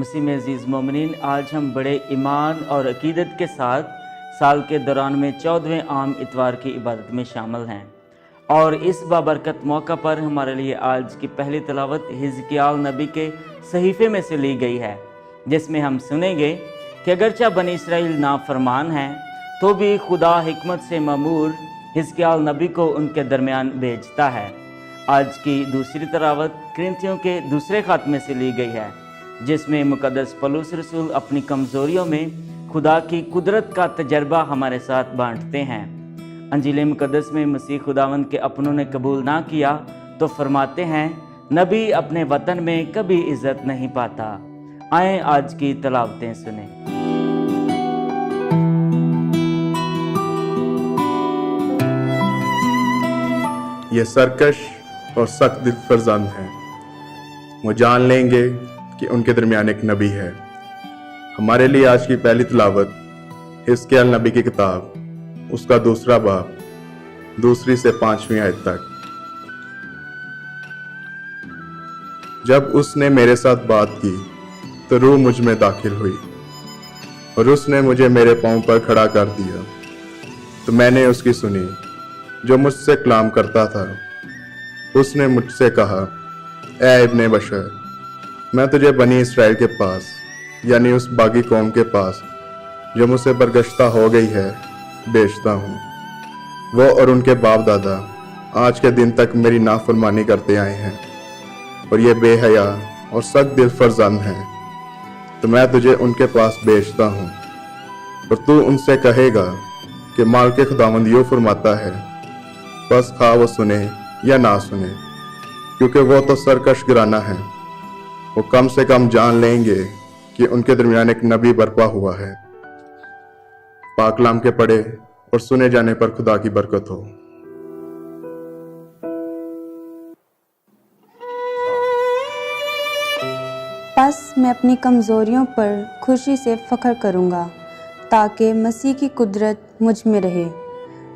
مسیح میں عزیز مومنین، آج ہم بڑے ایمان اور عقیدت کے ساتھ سال کے دوران میں 14ویں عام اتوار کی عبادت میں شامل ہیں، اور اس بابرکت موقع پر ہمارے لیے آج کی پہلی تلاوت حزقیال نبی کے صحیفے میں سے لی گئی ہے، جس میں ہم سنیں گے کہ اگرچہ بنی اسرائیل نافرمان ہیں تو بھی خدا حکمت سے مامور حزقیال نبی کو ان کے درمیان بھیجتا ہے۔ آج کی دوسری تلاوت کرنتھیوں کے دوسرے خط میں سے لی گئی ہے، جس میں مقدس پولس رسول اپنی کمزوریوں میں خدا کی قدرت کا تجربہ ہمارے ساتھ بانٹتے ہیں۔ انجیل مقدس میں مسیح خداوند کے اپنوں نے قبول نہ کیا تو فرماتے ہیں، نبی اپنے وطن میں کبھی عزت نہیں پاتا۔ آئیں آج کی تلاوتیں سنیں۔ یہ سرکش اور سخت دل فرزند ہیں، وہ جان لیں گے کہ ان کے درمیان ایک نبی ہے۔ ہمارے لیے آج کی پہلی تلاوت حزقیال نبی کی کتاب، اس کا دوسرا باب، 2 سے 5 آیت تک۔ جب اس نے میرے ساتھ بات کی تو روح مجھ میں داخل ہوئی، اور اس نے مجھے میرے پاؤں پر کھڑا کر دیا، تو میں نے اس کی سنی جو مجھ سے کلام کرتا تھا۔ اس نے مجھ سے کہا، اے ابن بشر، میں تجھے بنی اسرائیل کے پاس، یعنی اس باغی قوم کے پاس جو مجھ سے برگشتہ ہو گئی ہے، بھیجتا ہوں۔ وہ اور ان کے باپ دادا آج کے دن تک میری نافرمانی کرتے آئے ہیں، اور یہ بے حیا اور سخت دل فرزند ہیں، تو میں تجھے ان کے پاس بھیجتا ہوں، اور تو ان سے کہے گا کہ مال کے خداوند یوں فرماتا ہے، بس خواہ وہ سنے یا نہ سنے، کیونکہ وہ تو سرکش گرانا ہے۔ وہ کم سے کم جان لیں گے کہ ان کے درمیان ایک نبی برپا ہوا ہے۔ پاک کلام کے پڑھے اور سنے جانے پر خدا کی برکت ہو۔ پس میں اپنی کمزوریوں پر خوشی سے فخر کروں گا، تاکہ مسیح کی قدرت مجھ میں رہے۔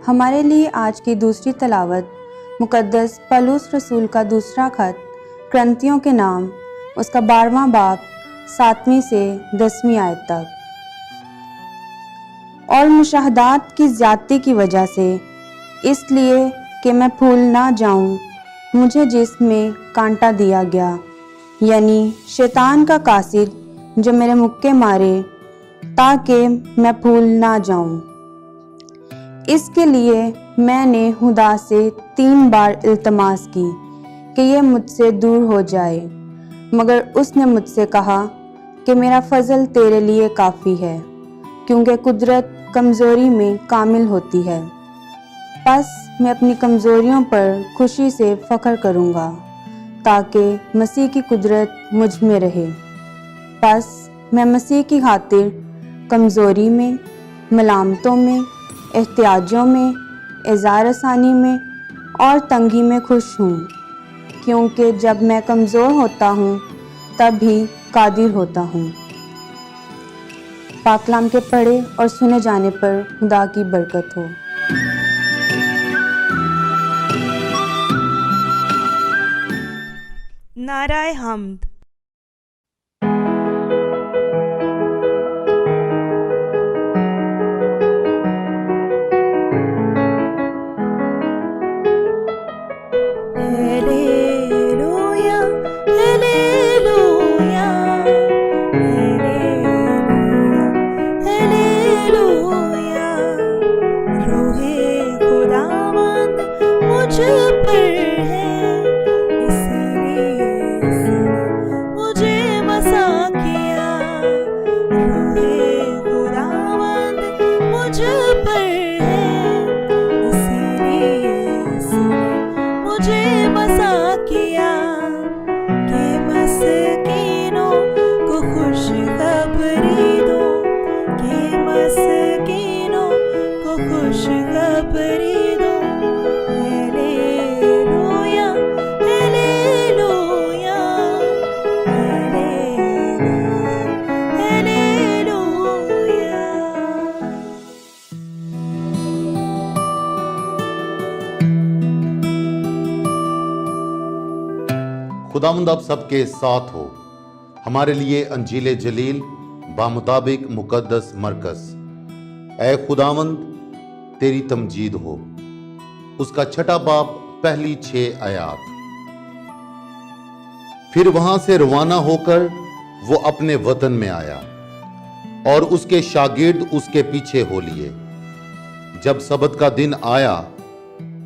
ہمارے لیے آج کی دوسری تلاوت مقدس پولس رسول کا دوسرا خط کرنتھیوں کے نام، اس کا 12واں باب، 7 سے 10 آیت تک۔ اور مشاہدات کی زیادتی کی وجہ سے، اس لیے کہ میں پھول نہ جاؤں، مجھے جسم میں کانٹا دیا گیا، یعنی شیطان کا قاصد جو میرے مکے مارے، تاکہ میں پھول نہ جاؤں۔ اس کے لیے میں نے خدا سے 3 بار التماس کی کہ یہ مجھ سے دور ہو جائے، مگر اس نے مجھ سے کہا کہ میرا فضل تیرے لیے کافی ہے، کیونکہ قدرت کمزوری میں کامل ہوتی ہے۔ پس میں اپنی کمزوریوں پر خوشی سے فخر کروں گا، تاکہ مسیح کی قدرت مجھ میں رہے۔ پس میں مسیح کی خاطر کمزوری میں، ملامتوں میں، احتیاجوں میں، اظہار ثانی میں اور تنگی میں خوش ہوں، کیونکہ جب میں کمزور ہوتا ہوں تب ہی قادر ہوتا ہوں۔ پاک کلام کے پڑھے اور سنے جانے پر خدا کی برکت ہو۔ نعرہ حمد۔ خداوند آپ سب کے ساتھ ہو۔ ہمارے لیے انجیل جلیل بامطابق مقدس مرکز۔ اے خداوند تیری تمجید ہو۔ اس کا 6 باب پہلی 6 آیات۔ پھر وہاں سے روانہ ہو کر وہ اپنے وطن میں آیا اور اس کے شاگرد اس کے پیچھے ہو لیے۔ جب سبت کا دن آیا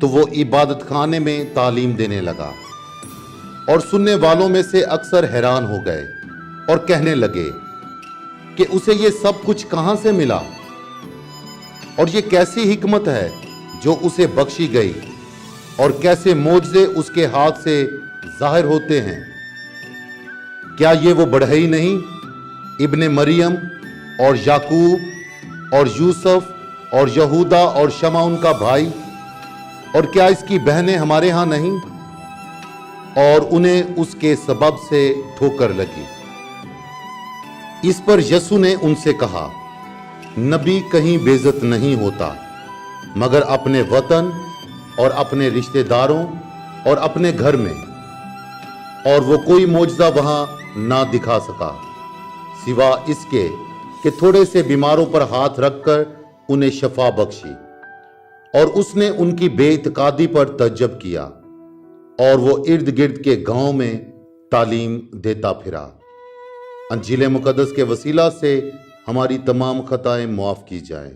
تو وہ عبادت خانے میں تعلیم دینے لگا، اور سننے والوں میں سے اکثر حیران ہو گئے اور کہنے لگے کہ اسے یہ سب کچھ کہاں سے ملا، اور یہ کیسی حکمت ہے جو اسے بخشی گئی، اور کیسے معجزے اس کے ہاتھ سے ظاہر ہوتے ہیں۔ کیا یہ وہ بڑھئی نہیں، ابن مریم اور یعقوب اور یوسف اور یہودا اور شمعون کا بھائی؟ اور کیا اس کی بہنیں ہمارے ہاں نہیں؟ اور انہیں اس کے سبب سے ٹھوکر لگی۔ اس پر یسوع نے ان سے کہا، نبی کہیں بے عزت نہیں ہوتا مگر اپنے وطن اور اپنے رشتہ داروں اور اپنے گھر میں۔ اور وہ کوئی معجزہ وہاں نہ دکھا سکا سوا اس کے کہ تھوڑے سے بیماروں پر ہاتھ رکھ کر انہیں شفا بخشی۔ اور اس نے ان کی بے اعتقادی پر تعجب کیا، اور وہ ارد گرد کے گاؤں میں تعلیم دیتا پھرا۔ انجیل مقدس کے وسیلہ سے ہماری تمام خطائیں معاف کی جائیں۔